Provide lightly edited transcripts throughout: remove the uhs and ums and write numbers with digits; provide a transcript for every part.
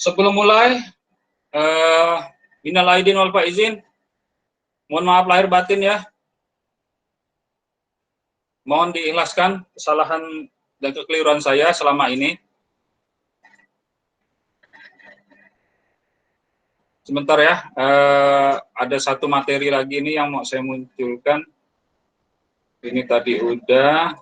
Sebelum mulai, minal aidin wal faizin, mohon maaf lahir batin ya. Mohon diikhlaskan kesalahan dan kekeliruan saya selama ini. Sebentar ya, ada satu materi lagi ini yang mau saya munculkan. Ini tadi udah.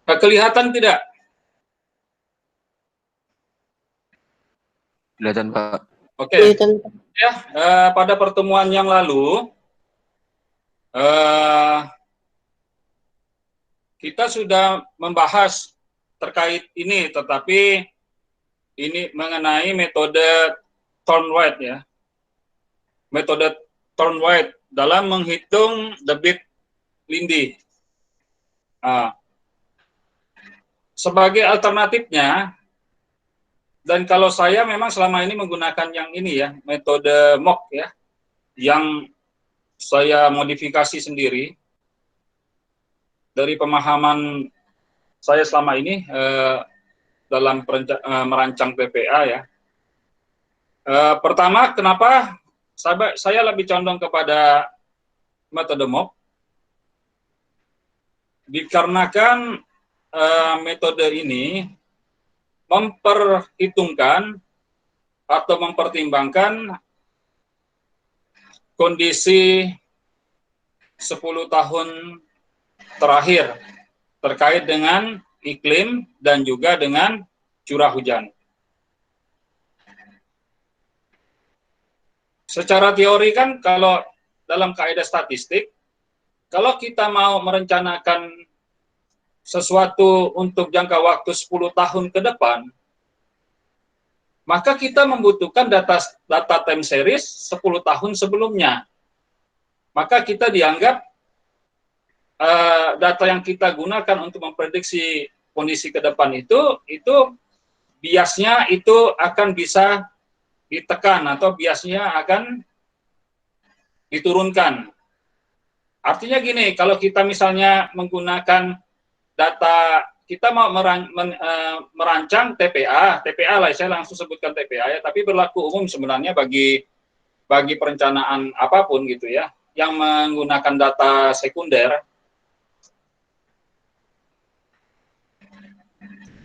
Kelihatan tidak? Kelihatan, Pak. Oke. Ya, pada pertemuan yang lalu kita sudah membahas terkait ini, tetapi ini mengenai metode Thorndike ya. Metode Thorndike dalam menghitung debit lindi. Sebagai alternatifnya, dan kalau saya memang selama ini menggunakan yang ini ya, metode MOC ya, yang saya modifikasi sendiri dari pemahaman saya selama ini dalam merancang PPA ya. Pertama, kenapa saya lebih condong kepada metode MOC? Dikarenakan metode ini memperhitungkan atau mempertimbangkan kondisi 10 tahun terakhir terkait dengan iklim dan juga dengan curah hujan. Secara teori kan kalau dalam kaidah statistik, kalau kita mau merencanakan sesuatu untuk jangka waktu 10 tahun ke depan, maka kita membutuhkan data time series 10 tahun sebelumnya. Maka kita dianggap data yang kita gunakan untuk memprediksi kondisi ke depan itu biasnya itu akan bisa ditekan atau biasnya akan diturunkan. Artinya gini, kalau kita misalnya menggunakan data, kita mau merancang TPA lah, saya langsung sebutkan TPA ya, tapi berlaku umum sebenarnya bagi perencanaan apapun gitu ya, yang menggunakan data sekunder.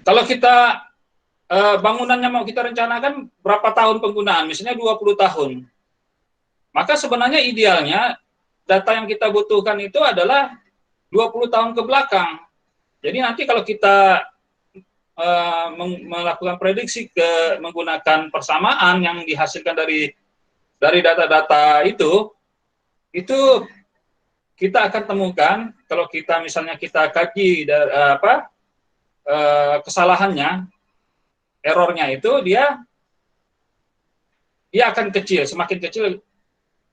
Kalau kita bangunannya mau kita rencanakan berapa tahun penggunaan, misalnya 20 tahun, maka sebenarnya idealnya data yang kita butuhkan itu adalah 20 tahun ke belakang. Jadi nanti kalau kita melakukan prediksi menggunakan persamaan yang dihasilkan dari data-data itu kita akan temukan kalau kita misalnya kita kaji kesalahannya, errornya itu dia akan kecil, semakin kecil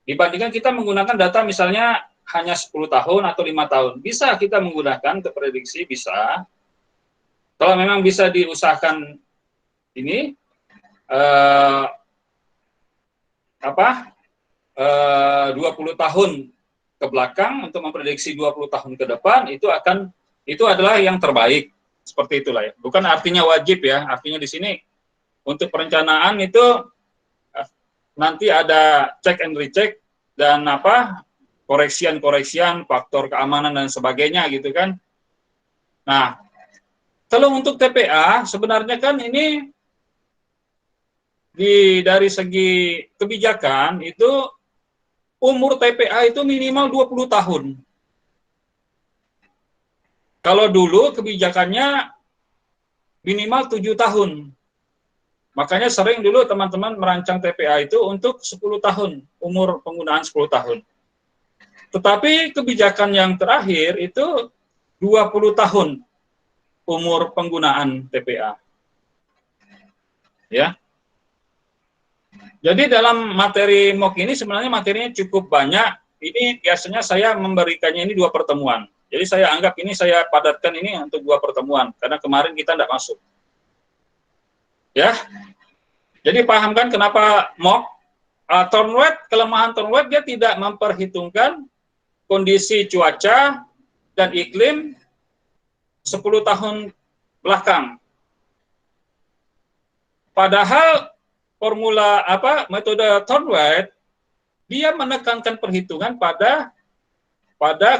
dibandingkan kita menggunakan data misalnya hanya 10 tahun atau 5 tahun. Bisa kita menggunakan untuk prediksi, bisa. Kalau memang bisa diusahakan ini 20 tahun ke belakang untuk memprediksi 20 tahun ke depan, itu adalah yang terbaik. Seperti itulah ya. Bukan artinya wajib ya. Artinya di sini untuk perencanaan itu nanti ada check and recheck dan koreksian, faktor keamanan dan sebagainya gitu kan. Nah, kalau untuk TPA sebenarnya kan ini dari segi kebijakan itu umur TPA itu minimal 20 tahun. Kalau dulu kebijakannya minimal 7 tahun. Makanya sering dulu teman-teman merancang TPA itu untuk 10 tahun, umur penggunaan 10 tahun. Tetapi kebijakan yang terakhir itu 20 tahun umur penggunaan TPA. Ya. Jadi dalam materi MOOC ini sebenarnya materinya cukup banyak. Ini biasanya saya memberikannya ini 2 pertemuan. Jadi saya anggap ini saya padatkan ini untuk 2 pertemuan karena kemarin kita tidak masuk. Ya. Jadi pahamkan kenapa MOOC Thornweth, kelemahan Thornweth dia tidak memperhitungkan kondisi cuaca dan iklim 10 tahun belakang. Padahal formula metode Thornweth dia menekankan perhitungan pada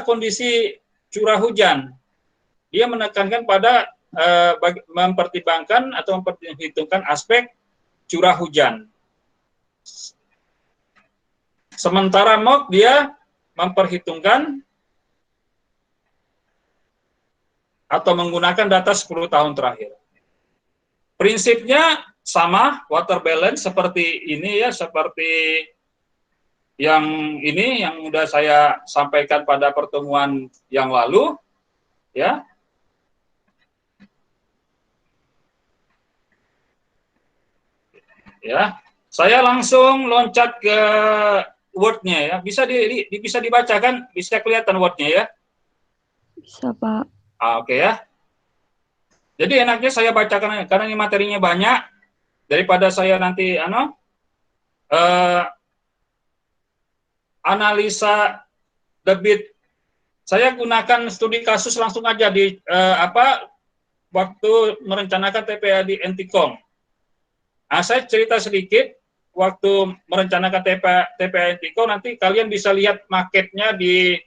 kondisi curah hujan. Dia menekankan pada mempertimbangkan atau memperhitungkan aspek curah hujan. Sementara MOOC dia memperhitungkan atau menggunakan data 10 tahun terakhir. Prinsipnya sama, water balance seperti ini ya, seperti yang ini yang sudah saya sampaikan pada pertemuan yang lalu, ya. Ya, saya langsung loncat ke Word-nya ya. Bisa dibacakan, bisa kelihatan Word-nya ya. Bisa, Pak. Oke ya. Jadi enaknya saya bacakan karena ini materinya banyak daripada saya nanti analisa debit. Saya gunakan studi kasus langsung aja di waktu merencanakan TPA di Entikong. Nah, saya cerita sedikit waktu merencanakan TPA Entikong, nanti kalian bisa lihat marketnya di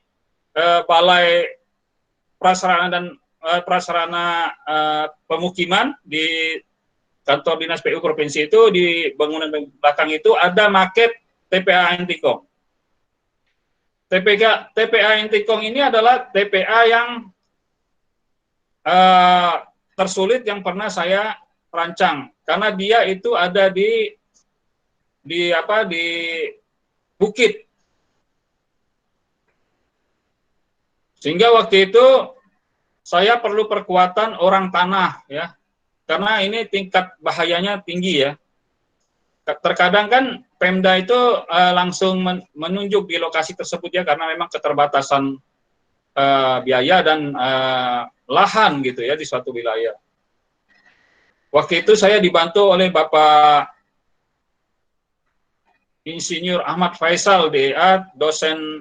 Balai Prasarana dan Prasarana Pemukiman di kantor dinas PU provinsi itu, di bangunan belakang itu ada market TPA Entikong. TPA Entikong ini adalah TPA yang tersulit yang pernah saya rancang karena dia itu ada di bukit. Sehingga waktu itu saya perlu perkuatan orang tanah ya. Karena ini tingkat bahayanya tinggi ya. Terkadang kan Pemda itu langsung menunjuk di lokasi tersebut ya karena memang keterbatasan biaya dan lahan gitu ya di suatu wilayah. Waktu itu saya dibantu oleh Bapak Insinyur Ahmad Faisal DA, dosen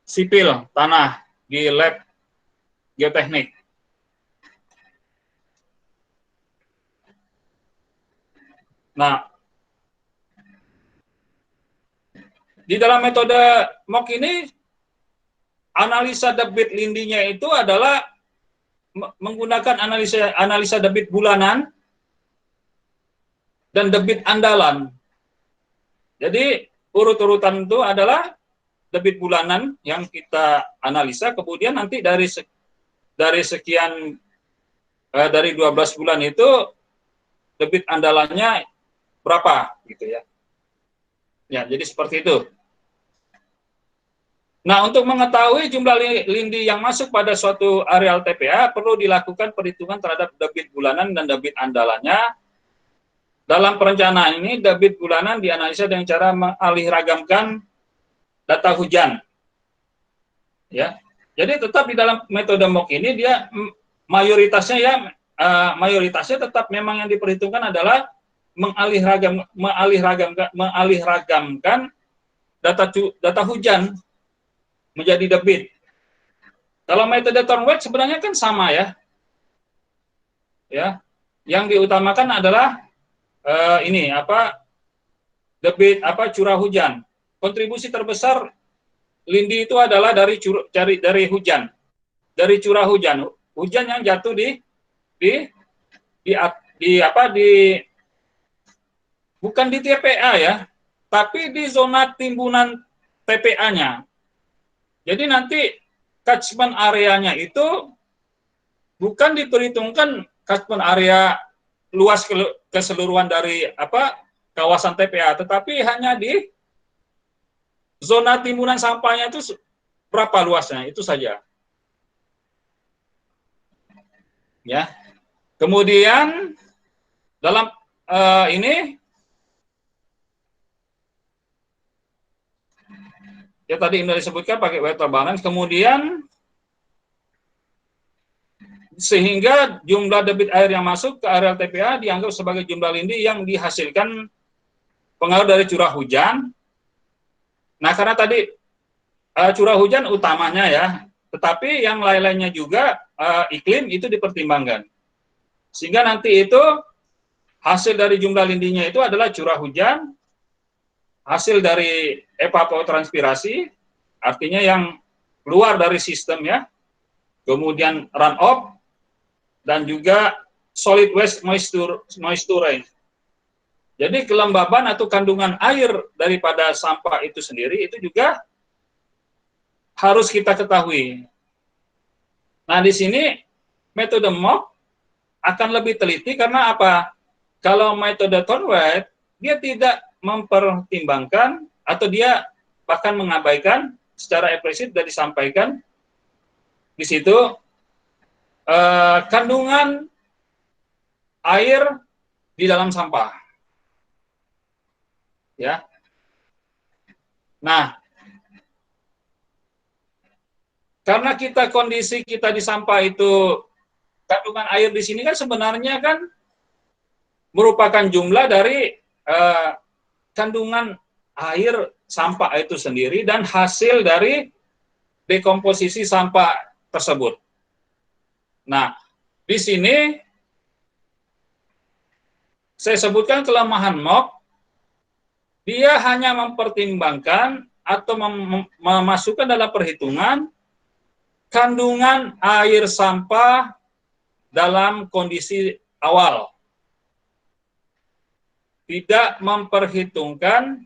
sipil tanah di lab geoteknik. Nah, di dalam metode MOOC ini analisa debit lindinya itu adalah menggunakan analisa debit bulanan dan debit andalan. Jadi urut-urutan itu adalah debit bulanan yang kita analisa, kemudian nanti dari sekian dari 12 bulan itu debit andalannya berapa gitu ya. Ya, jadi seperti itu. Nah, untuk mengetahui jumlah lindi yang masuk pada suatu areal TPA, perlu dilakukan perhitungan terhadap debit bulanan dan debit andalannya. Dalam perencanaan ini, debit bulanan dianalisa dengan cara mengalihragamkan data hujan. Ya, jadi tetap di dalam metode MOOC ini dia mayoritasnya tetap memang yang diperhitungkan adalah mengalihragamkan data hujan menjadi debit. Kalau metode Thornweth sebenarnya kan sama ya. Ya, yang diutamakan adalah debit curah hujan. Kontribusi terbesar lindi itu adalah dari hujan. Dari curah hujan. Hujan yang jatuh bukan di TPA ya, tapi di zona timbunan TPA-nya. Jadi nanti catchment areanya itu bukan diperhitungkan catchment area luas keseluruhan dari kawasan TPA, tetapi hanya di zona timbunan sampahnya itu berapa luasnya, itu saja. Ya. Kemudian dalam ini ya tadi sudah disebutkan pakai water balance, kemudian sehingga jumlah debit air yang masuk ke area TPA dianggap sebagai jumlah lindi yang dihasilkan pengaruh dari curah hujan. Nah, karena tadi curah hujan utamanya ya, tetapi yang lain-lainnya juga iklim itu dipertimbangkan. Sehingga nanti itu hasil dari jumlah lindinya itu adalah curah hujan, hasil dari evapotranspirasi, artinya yang keluar dari sistem ya, kemudian runoff, dan juga solid waste moisture. Jadi kelembaban atau kandungan air daripada sampah itu sendiri itu juga harus kita ketahui. Nah, di sini metode MOOC akan lebih teliti karena apa? Kalau metode Thornwright, dia tidak mempertimbangkan atau dia bahkan mengabaikan secara eksplisit dan disampaikan di situ kandungan air di dalam sampah. Ya. Nah, karena kondisi kita di sampah itu kandungan air di sini kan sebenarnya kan merupakan jumlah dari kandungan air sampah itu sendiri dan hasil dari dekomposisi sampah tersebut. Nah, di sini saya sebutkan kelemahan MOOC, dia hanya mempertimbangkan atau memasukkan dalam perhitungan kandungan air sampah dalam kondisi awal. Tidak memperhitungkan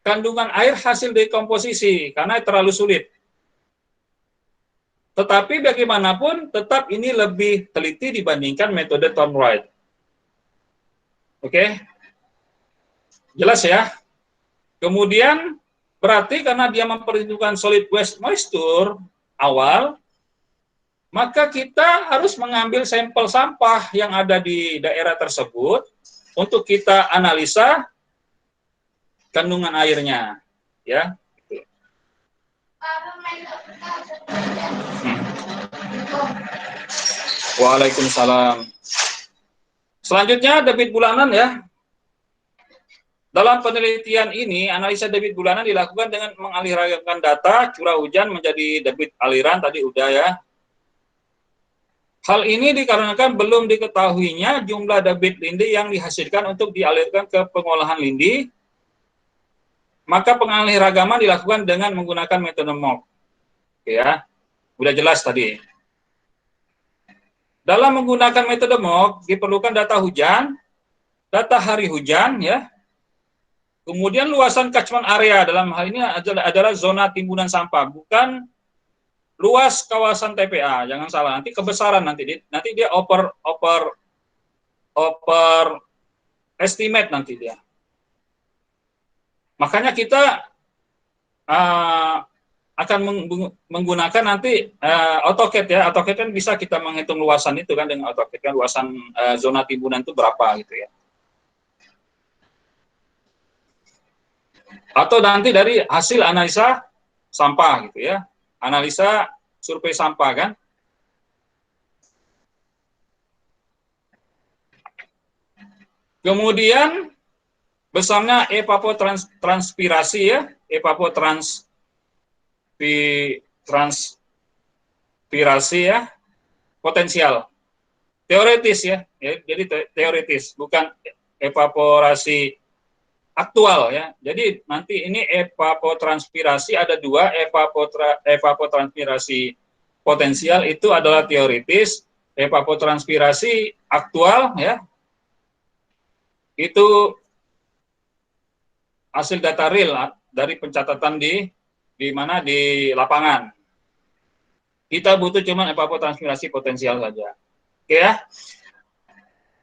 kandungan air hasil dekomposisi, karena terlalu sulit. Tetapi bagaimanapun, tetap ini lebih teliti dibandingkan metode Thornwright. Oke? Jelas ya? Kemudian, berarti karena dia memperhitungkan solid waste moisture awal, maka kita harus mengambil sampel sampah yang ada di daerah tersebut untuk kita analisa kandungan airnya, ya. Waalaikumsalam. Selanjutnya debit bulanan ya. Dalam penelitian ini, analisa debit bulanan dilakukan dengan mengalirkan data curah hujan menjadi debit aliran, tadi udah ya. Hal ini dikarenakan belum diketahuinya jumlah debit lindi yang dihasilkan untuk dialirkan ke pengolahan lindi, maka pengaliragaman dilakukan dengan menggunakan metode MOOC. Oke ya, udah jelas tadi. Dalam menggunakan metode MOOC diperlukan data hujan, data hari hujan ya, kemudian luasan catchment area, dalam hal ini adalah zona timbunan sampah, bukan luas kawasan TPA. Jangan salah, nanti kebesaran nanti dia over estimate nanti dia. Makanya kita akan menggunakan nanti AutoCAD ya. AutoCAD kan bisa kita menghitung luasan itu kan dengan AutoCAD kan, luasan zona timbunan itu berapa gitu ya. Atau nanti dari hasil analisa sampah gitu ya. Analisa survei sampah kan. Kemudian besarnya evapotranspirasi ya, evapotranspirasi ya, potensial. Teoritis ya, jadi teoritis, bukan evaporasi aktual ya. Jadi nanti ini evapotranspirasi ada dua, evapotranspirasi potensial itu adalah teoritis, evapotranspirasi aktual ya. Itu hasil data real dari pencatatan di mana di lapangan. Kita butuh cuma evapotranspirasi potensial saja. Oke ya.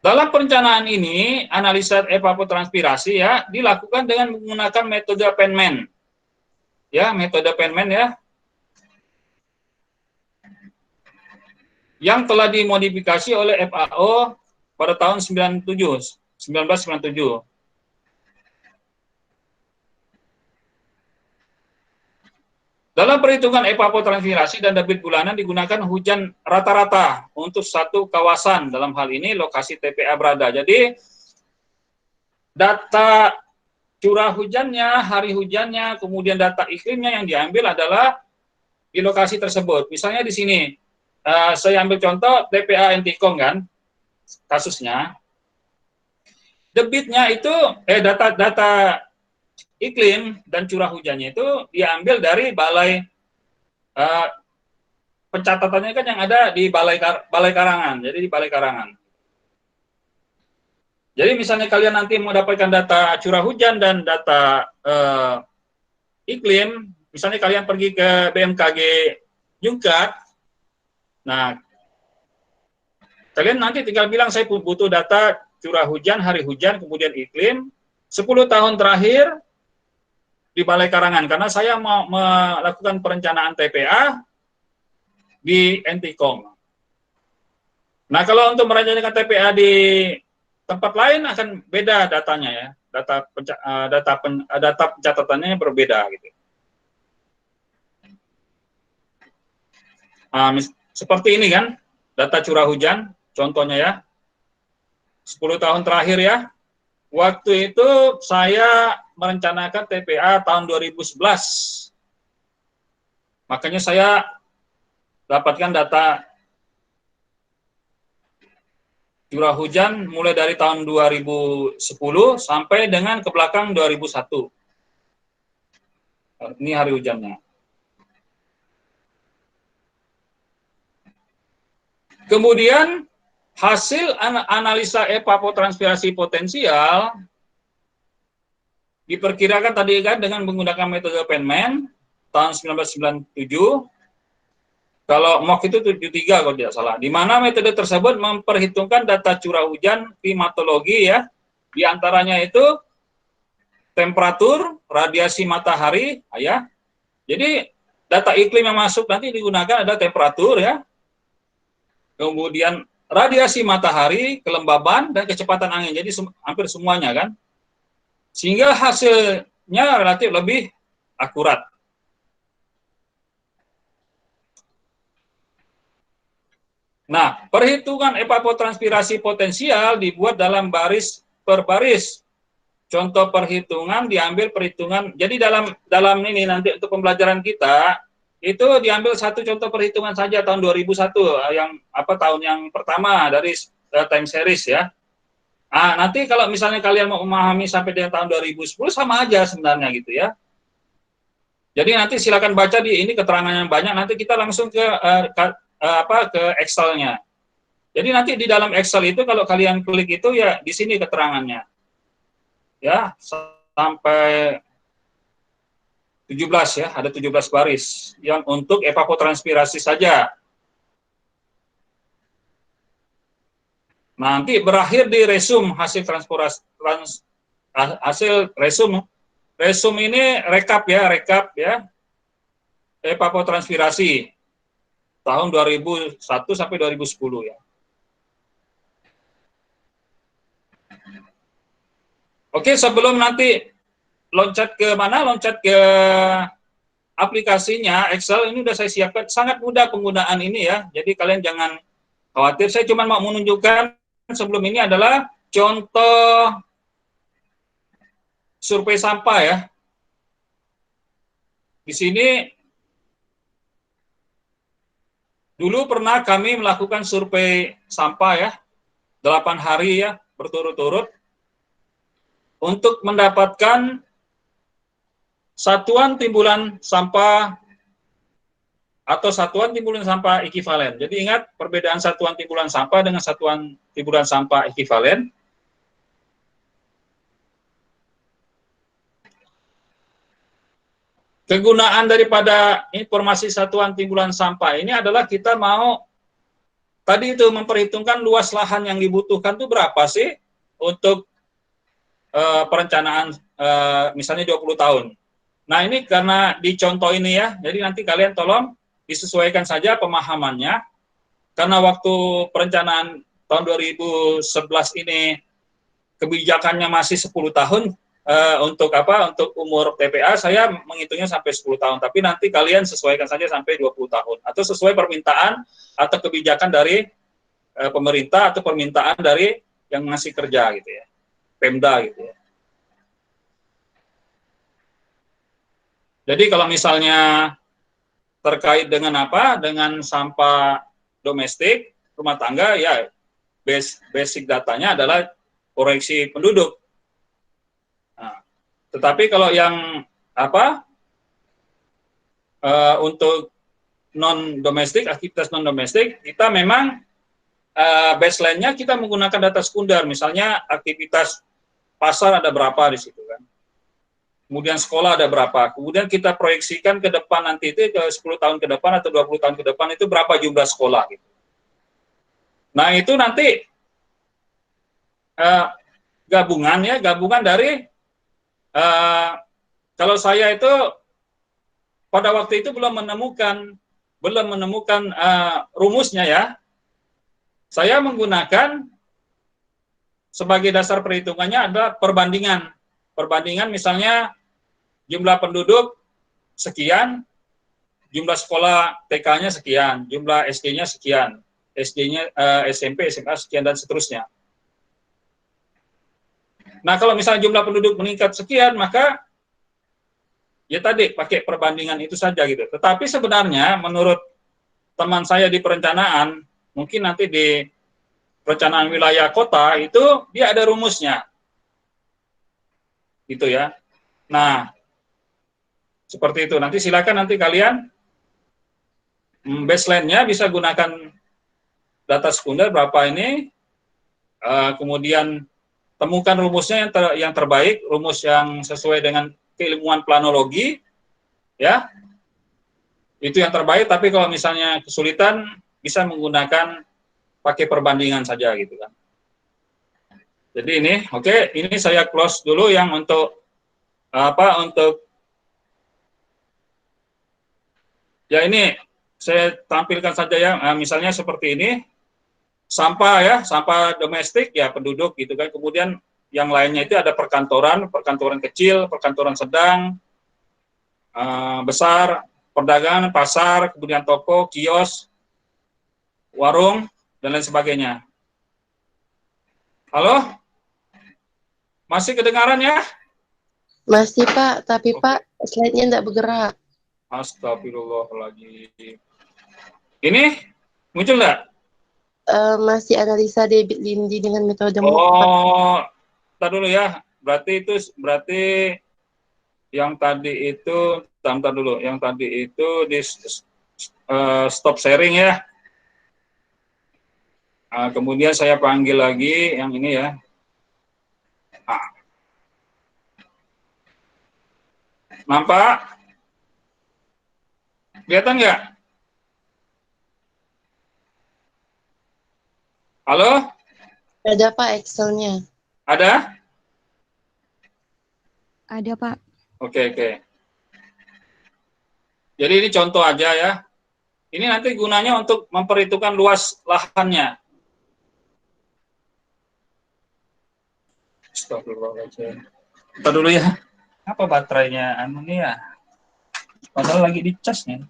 Dalam perencanaan ini, analisa evapotranspirasi ya dilakukan dengan menggunakan metode Penman. Ya, metode Penman ya. Yang telah dimodifikasi oleh FAO pada tahun 1997. Dalam perhitungan evapotranspirasi dan debit bulanan digunakan hujan rata-rata untuk satu kawasan, dalam hal ini lokasi TPA berada. Jadi data curah hujannya, hari hujannya, kemudian data iklimnya yang diambil adalah di lokasi tersebut. Misalnya di sini, saya ambil contoh TPA Ntkong kan, kasusnya. Debitnya itu, data iklim dan curah hujannya itu diambil dari balai pencatatannya kan yang ada di balai karangan, jadi di balai karangan. Jadi misalnya kalian nanti mau dapatkan data curah hujan dan data iklim, misalnya kalian pergi ke BMKG Jungkat, nah kalian nanti tinggal bilang saya butuh data curah hujan, hari hujan, kemudian iklim 10 tahun terakhir di Balai Karangan, karena saya mau melakukan perencanaan TPA di Ntkong. Nah, kalau untuk merencanakan TPA di tempat lain akan beda datanya ya, data pencatatannya berbeda gitu. Seperti ini kan, data curah hujan, contohnya ya, 10 tahun terakhir ya. Waktu itu saya merencanakan TPA tahun 2011. Makanya saya dapatkan data curah hujan mulai dari tahun 2010 sampai dengan ke belakang 2001. Ini hari hujannya. Kemudian hasil analisa evapotranspirasi potensial diperkirakan tadi kan dengan menggunakan metode Penman tahun 1997. Kalau MOK itu 73 kalau tidak salah. Di mana metode tersebut memperhitungkan data curah hujan klimatologi ya. Di antaranya itu temperatur, radiasi matahari ya. Jadi data iklim yang masuk nanti digunakan ada temperatur ya. Kemudian radiasi matahari, kelembaban, dan kecepatan angin. Jadi hampir semuanya kan. Sehingga hasilnya relatif lebih akurat. Nah, perhitungan evapotranspirasi potensial dibuat dalam baris per baris. Contoh perhitungan diambil perhitungan. Jadi dalam ini nanti untuk pembelajaran kita itu diambil satu contoh perhitungan saja tahun 2001 yang tahun yang pertama dari time series ya. Nanti kalau misalnya kalian mau memahami sampai dengan tahun 2010 sama aja sebenarnya gitu ya. Jadi nanti silakan baca di ini keterangan yang banyak, nanti kita langsung ke Excel-nya. Jadi nanti di dalam Excel itu kalau kalian klik itu ya di sini keterangannya. Ya, sampai 17 ya, ada 17 baris yang untuk evapotranspirasi saja. Nanti berakhir di resume hasil hasil resume. Resume ini rekap ya. Evapotranspirasi tahun 2001 sampai 2010 ya. Oke, sebelum nanti loncat ke mana? Loncat ke aplikasinya Excel, ini sudah saya siapkan, sangat mudah penggunaan ini ya. Jadi kalian jangan khawatir, saya cuma mau menunjukkan sebelum ini adalah contoh survei sampah ya. Di sini dulu pernah kami melakukan survei sampah ya, 8 hari ya, berturut-turut, untuk mendapatkan satuan timbulan sampah atau satuan timbulan sampah ekivalen. Jadi ingat perbedaan satuan timbulan sampah dengan satuan timbulan sampah ekivalen. kegunaan daripada informasi satuan timbulan sampah ini adalah kita mau tadi itu memperhitungkan luas lahan yang dibutuhkan itu berapa sih untuk perencanaan misalnya 20 tahun. Nah, ini karena di contoh ini ya, jadi nanti kalian tolong disesuaikan saja pemahamannya, karena waktu perencanaan tahun 2011 ini kebijakannya masih 10 tahun, untuk apa? Untuk umur TPA saya menghitungnya sampai 10 tahun, tapi nanti kalian sesuaikan saja sampai 20 tahun, atau sesuai permintaan atau kebijakan dari pemerintah atau permintaan dari yang ngasih kerja gitu ya, Pemda gitu ya. Jadi kalau misalnya terkait dengan apa? Dengan sampah domestik, rumah tangga, ya basic datanya adalah proyeksi penduduk. Nah, tetapi kalau yang apa? Untuk non domestik, aktivitas non domestik, kita memang baseline-nya kita menggunakan data sekunder, misalnya aktivitas pasar ada berapa di situ kan. Kemudian sekolah ada berapa, kemudian kita proyeksikan ke depan nanti itu ke 10 tahun ke depan atau 20 tahun ke depan itu berapa jumlah sekolah gitu. Nah itu nanti gabungan dari kalau saya itu pada waktu itu belum menemukan rumusnya ya. Saya menggunakan sebagai dasar perhitungannya ada perbandingan misalnya jumlah penduduk sekian, jumlah sekolah TK-nya sekian, jumlah SD-nya sekian, SD-nya SMP, SMA sekian dan seterusnya. Nah, kalau misalnya jumlah penduduk meningkat sekian, maka ya tadi pakai perbandingan itu saja gitu. Tetapi sebenarnya menurut teman saya di perencanaan, mungkin nanti di perencanaan wilayah kota itu dia ada rumusnya. Gitu ya. Nah, seperti itu. Nanti silakan nanti kalian baseline-nya bisa gunakan data sekunder berapa ini, kemudian temukan rumusnya yang terbaik, rumus yang sesuai dengan keilmuan planologi, ya, itu yang terbaik. Tapi kalau misalnya kesulitan, bisa menggunakan pakai perbandingan saja gitu kan. Jadi ini, oke, ini saya close dulu yang untuk apa? Untuk ya ini saya tampilkan saja ya, misalnya seperti ini. Sampah ya, sampah domestik ya penduduk gitu kan. Kemudian yang lainnya itu ada perkantoran kecil, perkantoran sedang, besar, perdagangan, pasar, kemudian toko, kios, warung, dan lain sebagainya. Halo? Masih kedengaran ya? Masih Pak, tapi Pak slide-nya tidak bergerak. Astagfirullahaladzim. Ini muncul nggak? Masih analisa debit lindi dengan metode Oh, tar dulu ya. Berarti yang tadi itu, bentar dulu. Yang tadi itu di stop sharing ya. Kemudian saya panggil lagi yang ini ya. Nampak? Kelihatan nggak? Halo? Ada Pak Excel-nya. Ada? Ada, Pak. Oke. Jadi ini contoh aja ya. Ini nanti gunanya untuk memperhitungkan luas lahannya. Astagfirullahaladzim. Kita dulu ya. Apa baterainya? Anu nih ya. Padahal lagi dicas nih.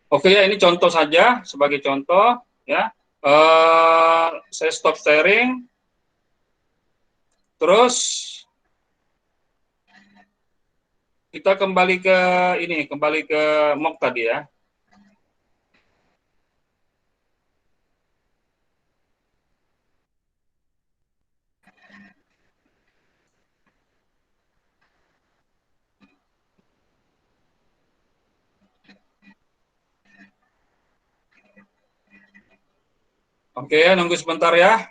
Oke ya, ini contoh saja, sebagai contoh ya. Saya stop sharing, terus kita kembali ke ini, kembali ke mock tadi ya. Oke, nunggu sebentar ya.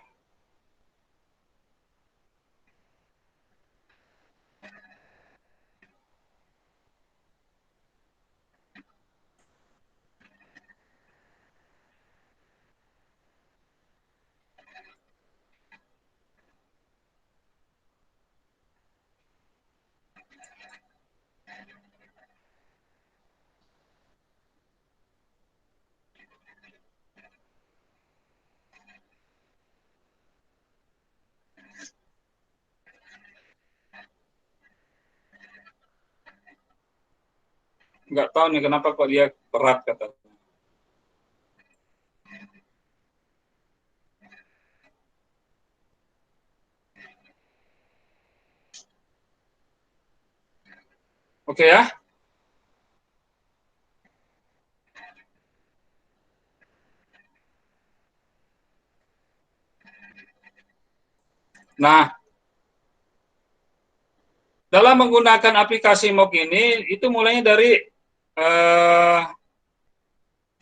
Nggak tahu nih kenapa kok dia berat katanya. Oke ya. Nah, dalam menggunakan aplikasi mock ini, itu mulainya dari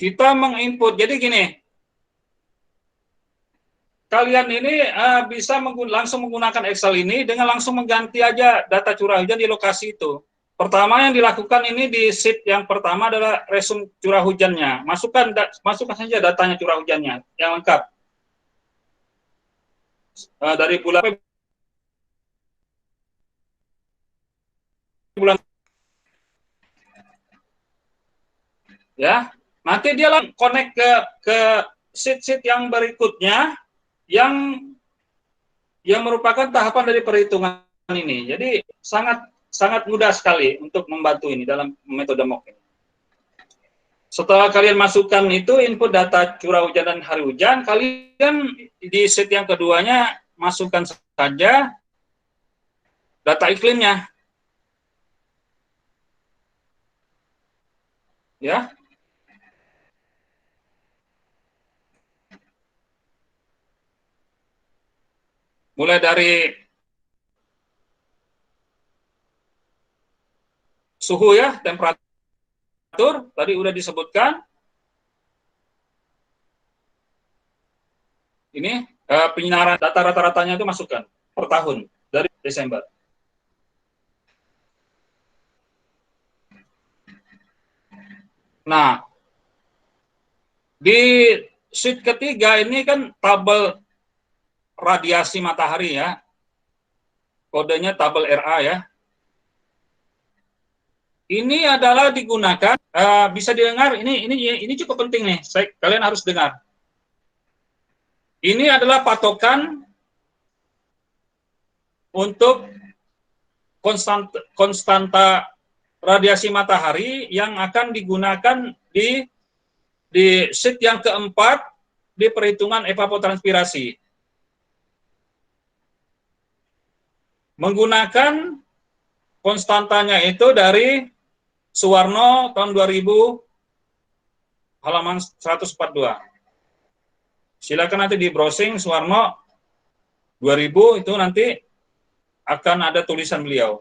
kita menginput. Jadi gini, kalian ini bisa langsung menggunakan Excel ini dengan langsung mengganti aja data curah hujan di lokasi itu. Pertama yang dilakukan ini di sheet yang pertama adalah resume curah hujannya. Masukkan saja datanya curah hujannya yang lengkap. Dari bulan ya. Nanti dia connect ke sheet yang berikutnya yang merupakan tahapan dari perhitungan ini. Jadi sangat mudah sekali untuk membantu ini dalam metode mock ini. Setelah kalian masukkan itu input data curah hujan dan hari hujan, kalian di sheet yang keduanya masukkan saja data iklimnya. Ya. Mulai dari suhu ya, temperatur tadi udah disebutkan. Ini penyinaran data rata-ratanya itu masukkan per tahun dari Desember. Nah, di sheet ketiga ini kan tabel radiasi matahari ya. Kodenya tabel RA ya. Ini adalah digunakan bisa didengar ini cukup penting nih. Kalian harus dengar. Ini adalah patokan untuk konstanta radiasi matahari yang akan digunakan di sheet yang keempat di perhitungan evapotranspirasi. Menggunakan konstantanya itu dari Suwarno tahun 2000 halaman 142. Silakan nanti di browsing Suwarno 2000 itu nanti akan ada tulisan beliau.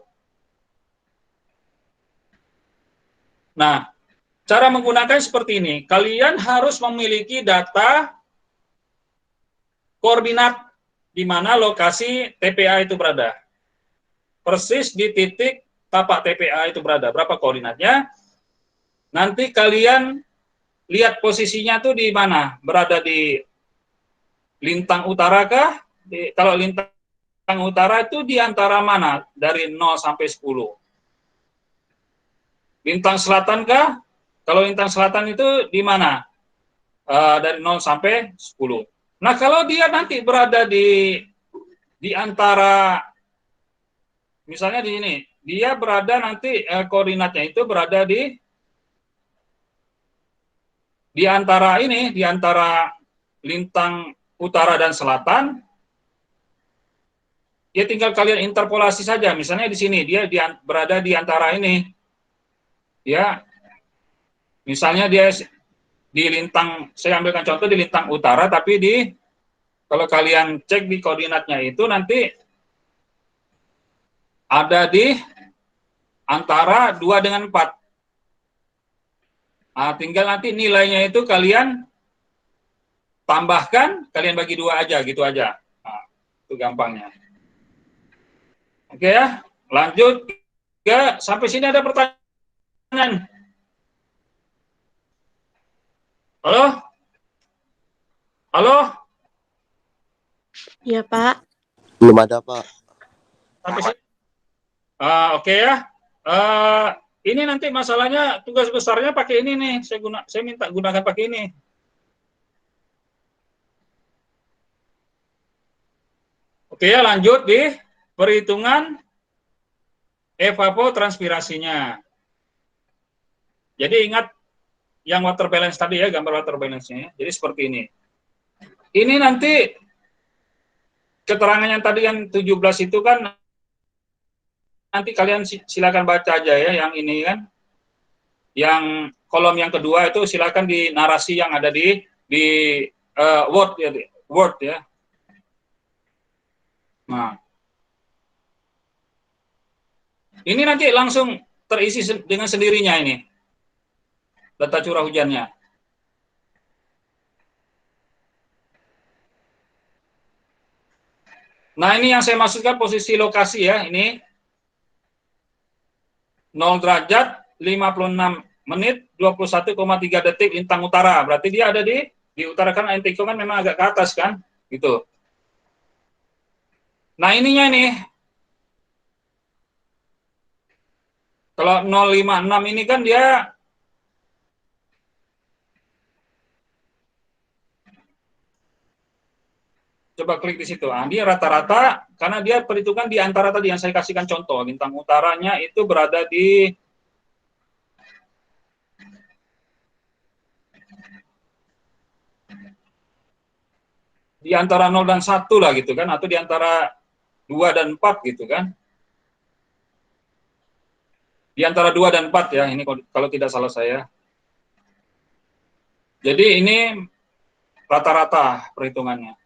Nah, cara menggunakan seperti ini. Kalian harus memiliki data koordinat di mana lokasi TPA itu berada. Persis di titik tapak TPA itu berada. Berapa koordinatnya? Nanti kalian lihat posisinya tuh di mana? Berada di lintang utara kah? Kalau lintang utara itu di antara mana? Dari 0 sampai 10. Lintang selatan kah? Kalau lintang selatan itu di mana? Dari 0 sampai 10. Nah, kalau dia nanti berada di antara, misalnya di sini, dia berada nanti koordinatnya itu berada di di antara ini, di antara lintang utara dan selatan, ya tinggal kalian interpolasi saja. Misalnya di sini dia berada di antara ini, ya. Misalnya dia di lintang, saya ambilkan contoh di lintang utara, tapi kalau kalian cek di koordinatnya itu nanti ada di antara 2 dengan 4. Nah, tinggal nanti nilainya itu kalian tambahkan, kalian bagi 2 aja, gitu aja. Nah, itu gampangnya. Oke ya, lanjut. Ya, sampai sini ada pertanyaan? Halo? Halo? Ya, Pak. Belum ada, Pak. Sampai sini? Oke ya. Ini nanti masalahnya tugas besarnya pakai ini nih. Saya minta gunakan pakai ini. Oke ya, lanjut di perhitungan evapotranspirasinya. Jadi ingat yang water balance tadi ya, gambar water balance-nya. Jadi seperti ini. Ini nanti keterangan yang tadi yang 17 itu kan nanti kalian silakan baca aja ya, yang ini kan. Yang kolom yang kedua itu silakan di narasi yang ada di Word ya, Word ya. Nah, ini nanti langsung terisi dengan sendirinya ini data curah hujannya. Nah, ini yang saya maksudkan posisi lokasi ya, ini 0 derajat 56 menit 21,3 detik lintang utara. Berarti dia ada di utara, kan Antiko kan memang agak ke atas kan, gitu. Nah, ininya nih. Kalau 056 ini kan dia coba klik di situ. Nah, dia rata-rata karena dia perhitungan di antara tadi yang saya kasihkan contoh, lintang utaranya itu berada di antara 0 dan 1 lah gitu kan, atau di antara 2 dan 4 gitu kan. Di antara 2 dan 4 ya, ini kalau tidak salah saya. Jadi ini rata-rata perhitungannya.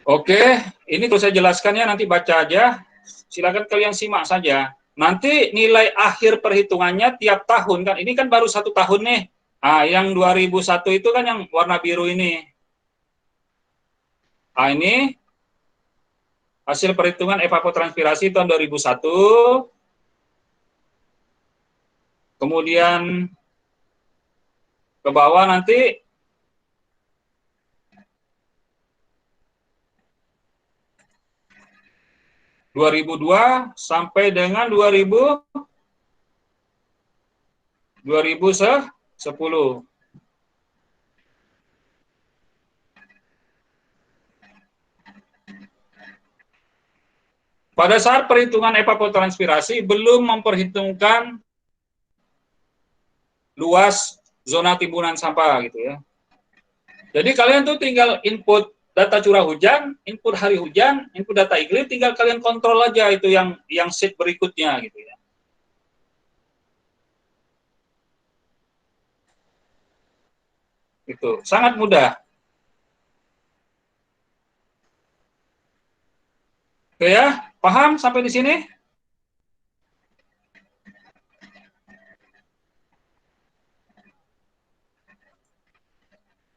Oke, ini terus saya jelaskan ya, nanti baca aja. Silakan kalian simak saja. Nanti nilai akhir perhitungannya tiap tahun kan, ini kan baru 1 tahun nih. Nah, yang 2001 itu kan yang warna biru ini. Nah, ini hasil perhitungan evapotranspirasi tahun 2001. Kemudian ke bawah nanti (2002) sampai dengan 2010. Pada saat perhitungan evapotranspirasi belum memperhitungkan luas zona timbunan sampah gitu ya. Jadi kalian tuh tinggal input data curah hujan, input hari hujan, input data iklim, tinggal kalian kontrol aja itu yang sheet berikutnya gitu ya. Itu sangat mudah. Oke ya, paham sampai di sini?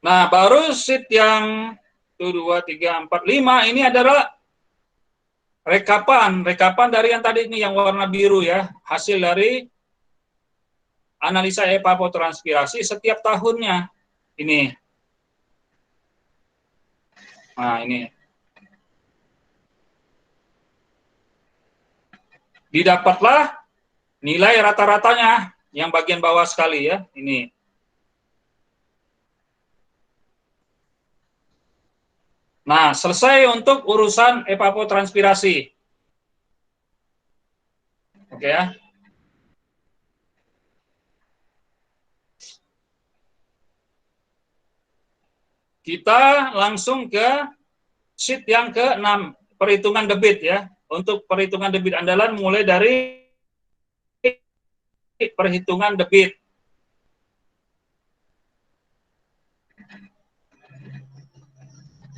Nah, baru sheet yang 1, 2, 3, 4, 5 ini adalah rekapan dari yang tadi ini yang warna biru ya, hasil dari analisa evapotranspirasi setiap tahunnya ini. Nah, ini. Didapatlah nilai rata-ratanya yang bagian bawah sekali ya, ini. Nah, selesai untuk urusan evapotranspirasi. Oke ya. Kita langsung ke sheet yang ke-6, perhitungan debit ya. Untuk perhitungan debit andalan mulai dari perhitungan debit.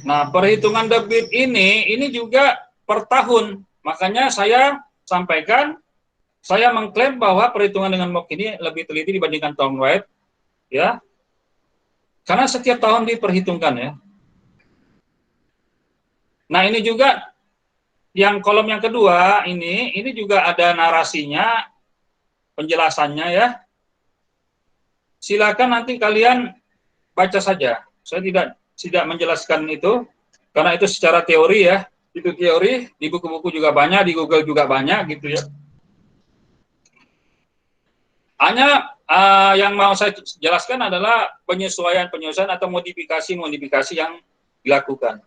Nah, perhitungan debit ini juga per tahun. Makanya saya sampaikan, saya mengklaim bahwa perhitungan dengan MOK ini lebih teliti dibandingkan Tom White, ya. Karena setiap tahun diperhitungkan ya. Nah, ini juga yang kolom yang kedua ini juga ada narasinya, penjelasannya ya. Silakan nanti kalian baca saja. Saya tidak menjelaskan itu karena itu secara teori ya. Itu teori, di buku-buku juga banyak, di Google juga banyak gitu ya. Hanya yang mau saya jelaskan adalah penyesuaian-penyesuaian atau modifikasi-modifikasi yang dilakukan.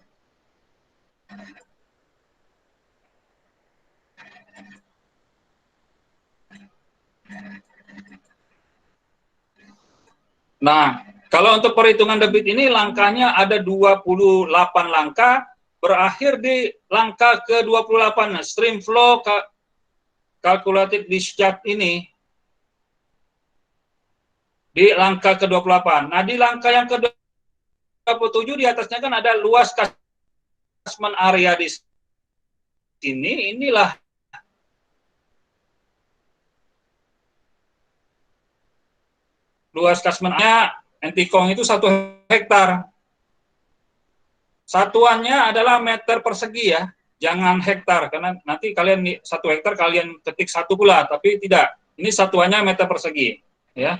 Nah, kalau untuk perhitungan debit ini langkahnya ada 28 langkah, berakhir di langkah ke-28. Nah, stream flow calculated discharge ini di langkah ke-28. Nah, di langkah yang ke-27 di atasnya kan ada luas catchment area di sini. Inilah luas catchment-nya Entikong itu 1 hektar. Satuannya adalah meter persegi ya, jangan hektar karena nanti kalian 1 hektar kalian ketik 1 pula, tapi tidak. Ini satuannya meter persegi, ya.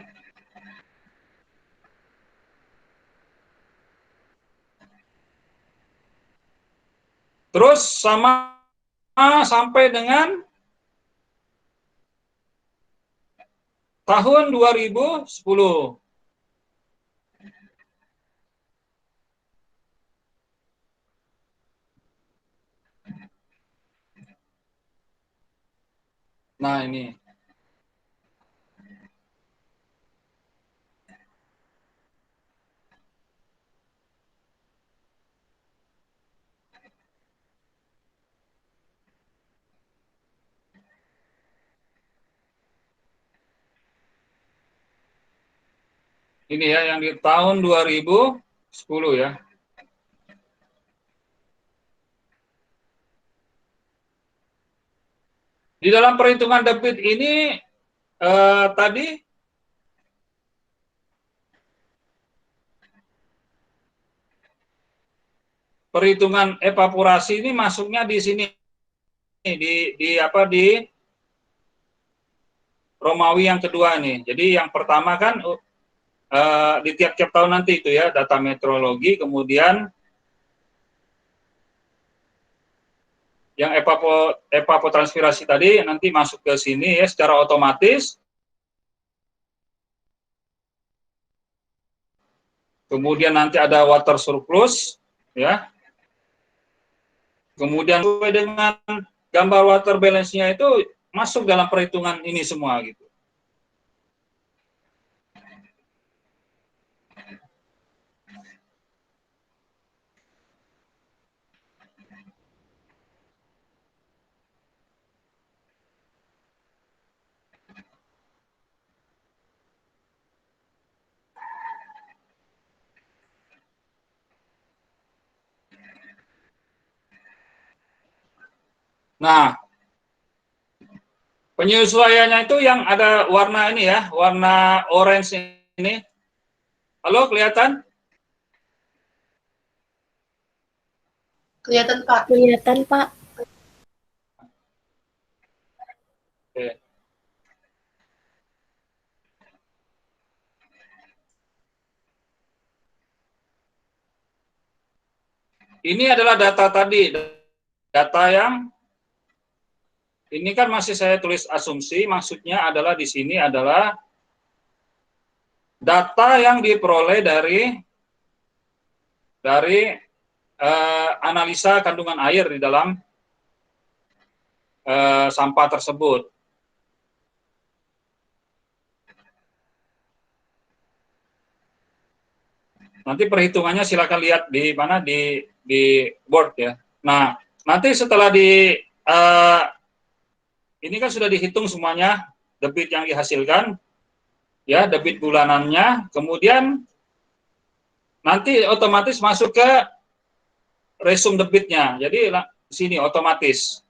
Terus sama sampai dengan tahun 2010. Nah, ini. Ini ya yang di tahun 2010 ya. Di dalam perhitungan debit ini tadi perhitungan evaporasi ini masuknya di sini di Romawi yang kedua nih. Jadi yang pertama kan di tiap-tiap tahun nanti itu ya data meteorologi, kemudian yang evapotranspirasi tadi nanti masuk ke sini ya secara otomatis. Kemudian nanti ada water surplus ya. Kemudian sesuai dengan gambar water balance-nya itu masuk dalam perhitungan ini semua gitu. Nah, penyesuaiannya itu yang ada warna ini ya, warna orange ini. Halo, kelihatan? Kelihatan, Pak. Kelihatan, Pak. Oke. Ini adalah data tadi, data yang ini kan masih saya tulis asumsi, maksudnya adalah di sini adalah data yang diperoleh dari analisa kandungan air di dalam sampah tersebut. Nanti perhitungannya silakan lihat di mana di board ya. Nah, nanti setelah ini kan sudah dihitung semuanya debit yang dihasilkan, ya debit bulanannya, kemudian nanti otomatis masuk ke resume debitnya. Jadi sini otomatis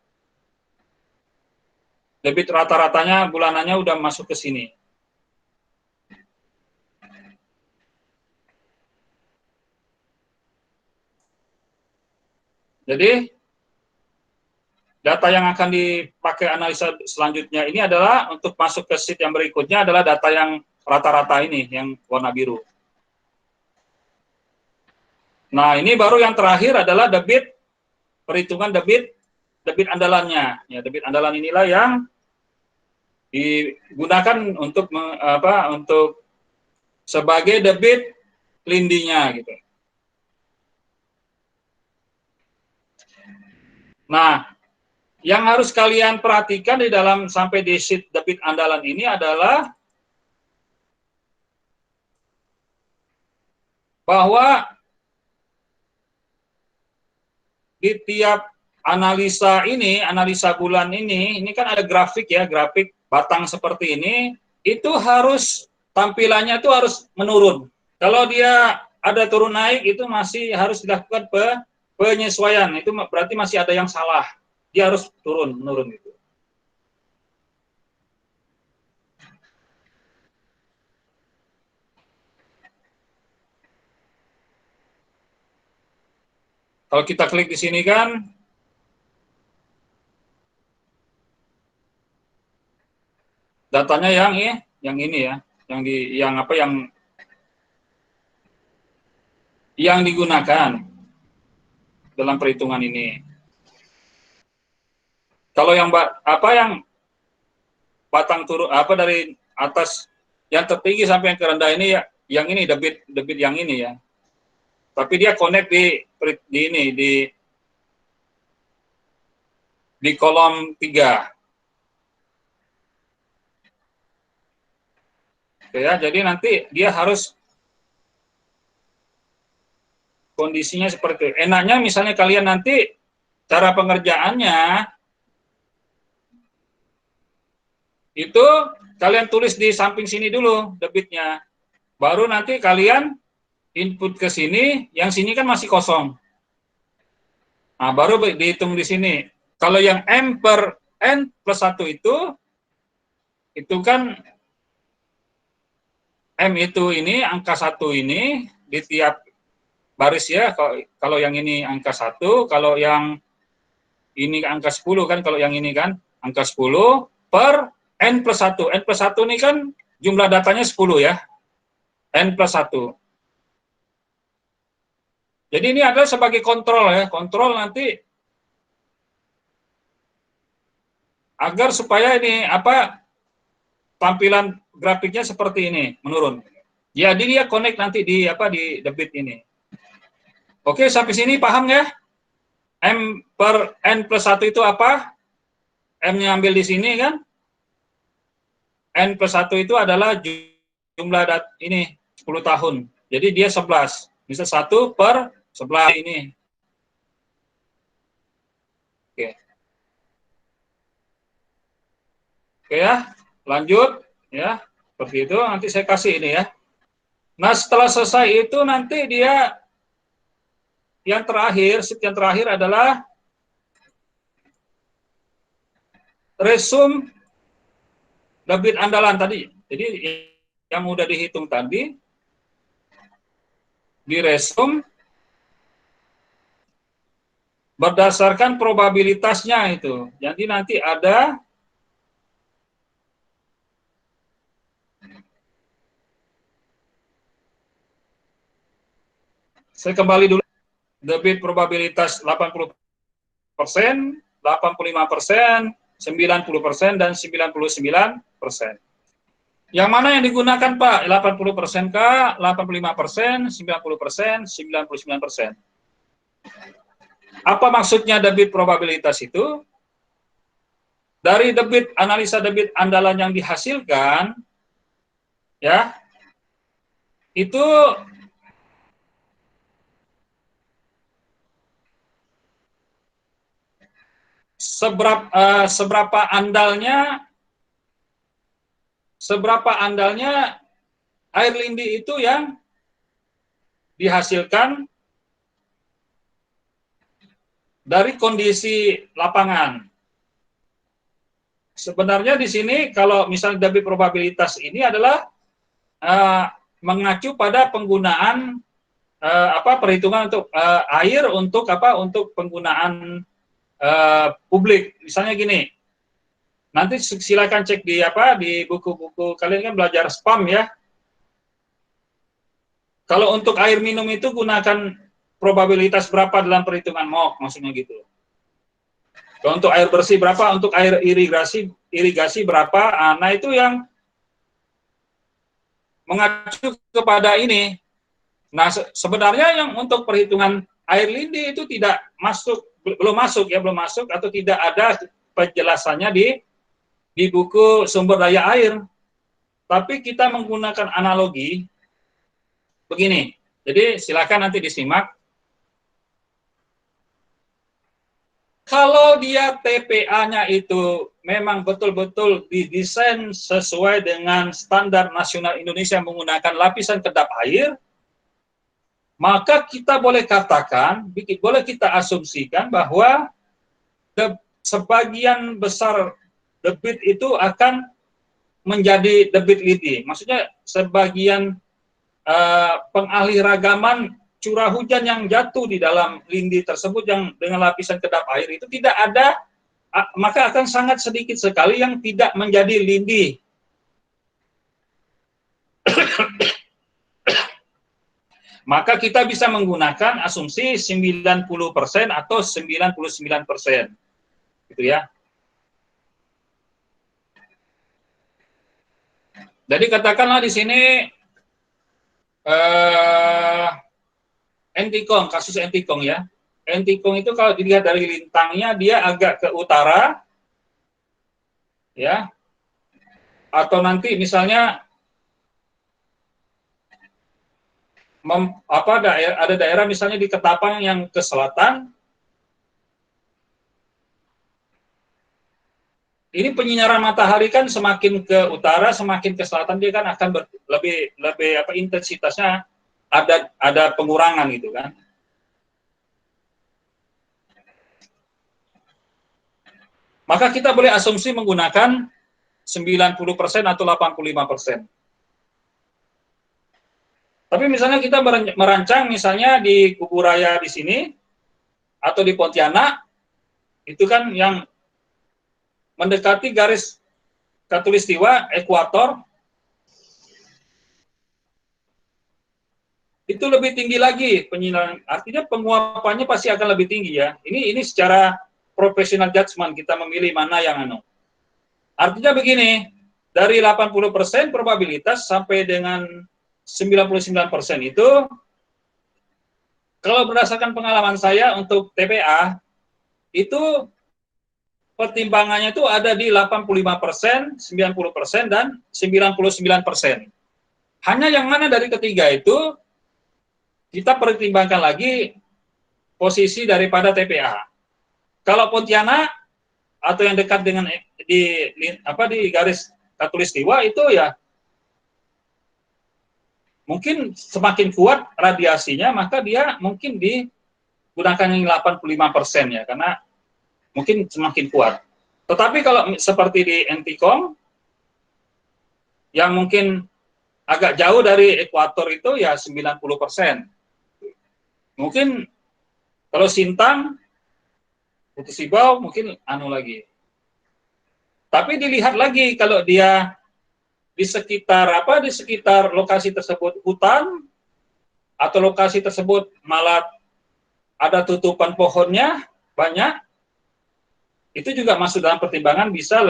debit rata-ratanya bulanannya udah masuk ke sini. Jadi data yang akan dipakai analisa selanjutnya ini adalah untuk masuk ke sheet yang berikutnya adalah data yang rata-rata ini yang warna biru. Nah, ini baru yang terakhir adalah debit, perhitungan debit andalannya. Ya, debit andalan inilah yang digunakan untuk untuk sebagai debit lindinya gitu. Nah, yang harus kalian perhatikan di dalam sampai di sheet debit andalan ini adalah bahwa di tiap analisa ini, analisa bulan ini kan ada grafik ya, grafik batang seperti ini, itu harus tampilannya itu harus menurun. Kalau dia ada turun naik itu masih harus dilakukan penyesuaian, itu berarti masih ada yang salah. Dia harus turun, menurun itu. Kalau kita klik di sini kan, datanya yang ini ya, yang digunakan dalam perhitungan ini. Kalau yang batang turun dari atas yang tertinggi sampai yang terendah ini ya, yang ini debit yang ini ya. Tapi dia connect di kolom 3. Oke ya, jadi nanti dia harus kondisinya seperti itu. Enaknya misalnya kalian nanti cara pengerjaannya itu kalian tulis di samping sini dulu debitnya. Baru nanti kalian input ke sini, yang sini kan masih kosong. Nah, baru dihitung di sini. Kalau yang M per N plus 1 itu kan M itu ini, angka 1 ini, di tiap baris ya, kalau yang ini angka 1, kalau yang ini angka 10 kan, kalau yang ini kan, angka 10 per N plus 1. N plus 1 ini kan jumlah datanya 10 ya, N plus 1. Jadi ini adalah sebagai kontrol ya, kontrol nanti agar supaya ini tampilan grafiknya seperti ini, menurun. Jadi dia connect nanti di debit ini. Oke, sampai sini paham ya? M per N plus 1 itu apa? M-nya ambil di sini kan? N plus 1 itu adalah jumlah ini 10 tahun. Jadi dia 11. Bisa 1 per 11 ini. Oke. Oke ya, lanjut ya. Seperti itu, nanti saya kasih ini ya. Nah, setelah selesai itu nanti dia yang terakhir, sheet yang terakhir adalah resume debit andalan tadi. Jadi yang udah dihitung tadi di resume berdasarkan probabilitasnya itu. Jadi nanti ada saya kembali dulu, debit probabilitas 80%, 85%, 90%, dan 99%. Yang mana yang digunakan Pak? 80% kah? 85%, 90%, 99%. Apa maksudnya debit probabilitas itu? Dari analisa debit andalan yang dihasilkan, ya, itu seberapa andalnya air lindi itu yang dihasilkan dari kondisi lapangan. Sebenarnya di sini kalau misalnya debit probabilitas ini adalah mengacu pada penggunaan perhitungan untuk air untuk untuk penggunaan publik. Misalnya gini, nanti silakan cek di di buku-buku kalian kan belajar spam ya. Kalau untuk air minum itu gunakan probabilitas berapa dalam perhitungan MOC, maksudnya gitu. Kalau untuk air bersih berapa, untuk air irigasi berapa, nah itu yang mengacu kepada ini. Nah, sebenarnya yang untuk perhitungan air lindi itu belum masuk atau tidak ada penjelasannya di buku sumber daya air. Tapi kita menggunakan analogi begini. Jadi silakan nanti disimak. Kalau dia TPA-nya itu memang betul-betul didesain sesuai dengan standar nasional Indonesia menggunakan lapisan kedap air, maka kita boleh katakan, boleh kita asumsikan bahwa sebagian besar debit itu akan menjadi debit lindi. Maksudnya sebagian pengaliragaman curah hujan yang jatuh di dalam lindi tersebut yang dengan lapisan kedap air itu tidak ada, maka akan sangat sedikit sekali yang tidak menjadi lindi. Maka kita bisa menggunakan asumsi 90% atau 99%. Gitu ya. Jadi katakanlah di sini Entikong, kasus Entikong ya. Entikong itu kalau dilihat dari lintangnya dia agak ke utara, ya. Atau nanti misalnya ada daerah misalnya di Ketapang yang ke selatan. Ini penyinaran matahari kan semakin ke utara, semakin ke selatan dia kan akan lebih intensitasnya ada pengurangan gitu kan. Maka kita boleh asumsi menggunakan 90% atau 85%. Tapi misalnya kita merancang misalnya di Kuburaya di sini atau di Pontianak, itu kan yang mendekati garis khatulistiwa, ekuator, itu lebih tinggi lagi penyinaran. Artinya penguapannya pasti akan lebih tinggi ya. Ini secara professional judgment kita memilih mana yang Artinya begini, dari 80% probabilitas sampai dengan 99% itu, kalau berdasarkan pengalaman saya untuk TPA, itu pertimbangannya itu ada di 85%, 90%, dan 99%. Hanya yang mana dari ketiga itu, kita pertimbangkan lagi posisi daripada TPA. Kalau Pontianak, atau yang dekat dengan di garis khatulistiwa itu ya, mungkin semakin kuat radiasinya, maka dia mungkin digunakan yang 85% ya, karena mungkin semakin kuat. Tetapi kalau seperti di Entikong, yang mungkin agak jauh dari ekuator itu ya 90%. Mungkin kalau Sintang, Putus Ibau mungkin lagi. Tapi dilihat lagi kalau dia di sekitar lokasi tersebut hutan, atau lokasi tersebut malah ada tutupan pohonnya banyak, itu juga masuk dalam pertimbangan bisa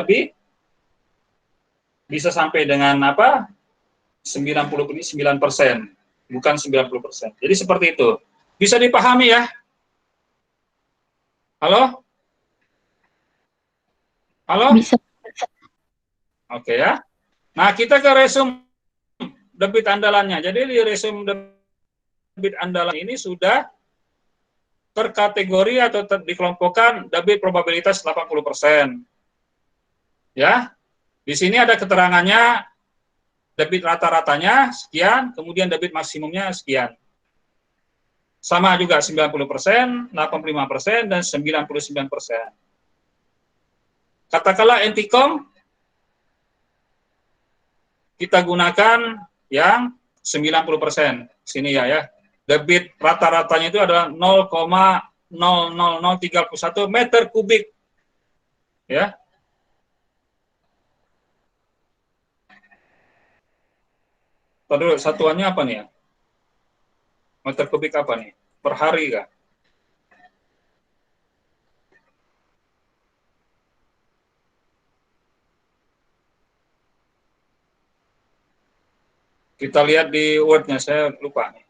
sampai dengan 99%, bukan 90%. Jadi seperti itu. Bisa dipahami ya? Halo? Halo? Bisa. Oke ya. Nah, kita ke resume debit andalannya. Jadi di resume debit andalan ini sudah terkategori atau dikelompokkan debit probabilitas 80%. Ya. Di sini ada keterangannya debit rata-ratanya sekian, kemudian debit maksimumnya sekian. Sama juga 90%, 85%, dan 99%. Katakanlah Anticom kita gunakan yang 90%. Sini ya. Debit rata-ratanya itu adalah 0,00031 meter kubik. Ya. Terus satuannya apa nih ya? Meter kubik apa nih? Per hari kah? Kita lihat di Word-nya, saya lupa nih.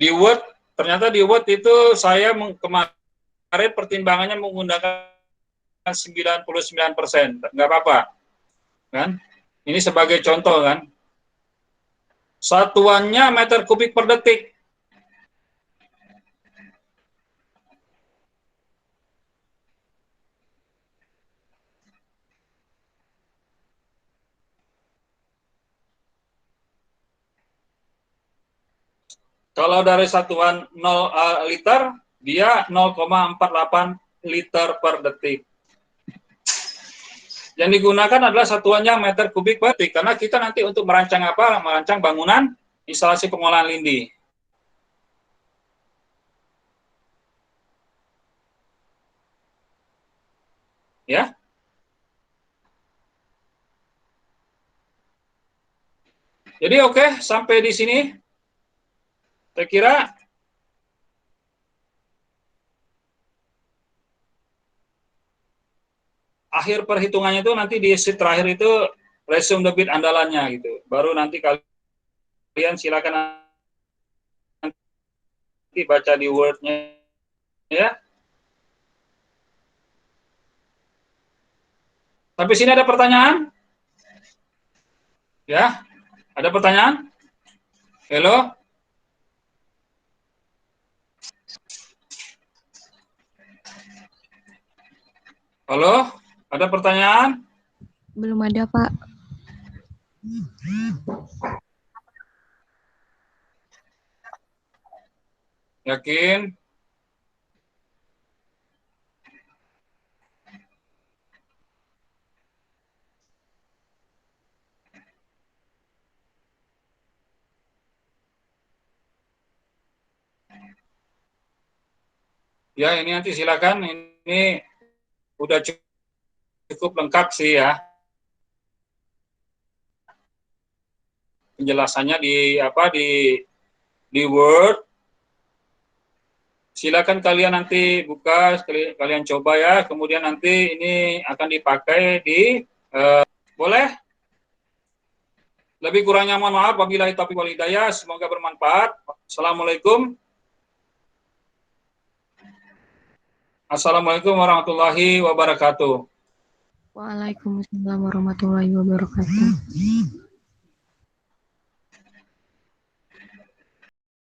Di Word, ternyata di Word itu saya kemarin pertimbangannya menggunakan 99%. Nggak apa-apa. Kan? Ini sebagai contoh kan. Satuannya meter kubik per detik. Kalau dari satuan 0 liter, dia 0,48 liter per detik. Yang digunakan adalah satuannya meter kubik per detik, karena kita nanti untuk merancang apa? Merancang bangunan instalasi pengolahan lindi. Ya. Jadi oke, sampai di sini. Saya kira akhir perhitungannya itu nanti di sheet terakhir itu resume debit andalannya gitu. Baru nanti kalian silakan nanti baca di Word-nya ya. Sampai sini ada pertanyaan? Ya, ada pertanyaan? Halo? Halo? Ada pertanyaan? Belum ada, Pak. Yakin? Ya, ini nanti silakan. Ini udah cukup lengkap sih ya. Penjelasannya di Word. Silakan kalian nanti buka, kalian coba ya. Kemudian nanti ini akan dipakai di boleh? Lebih kurangnya mohon maaf. Wabillahi taufiq wal hidayah. Semoga bermanfaat. Assalamualaikum. Assalamualaikum warahmatullahi wabarakatuh. Waalaikumsalam warahmatullahi wabarakatuh.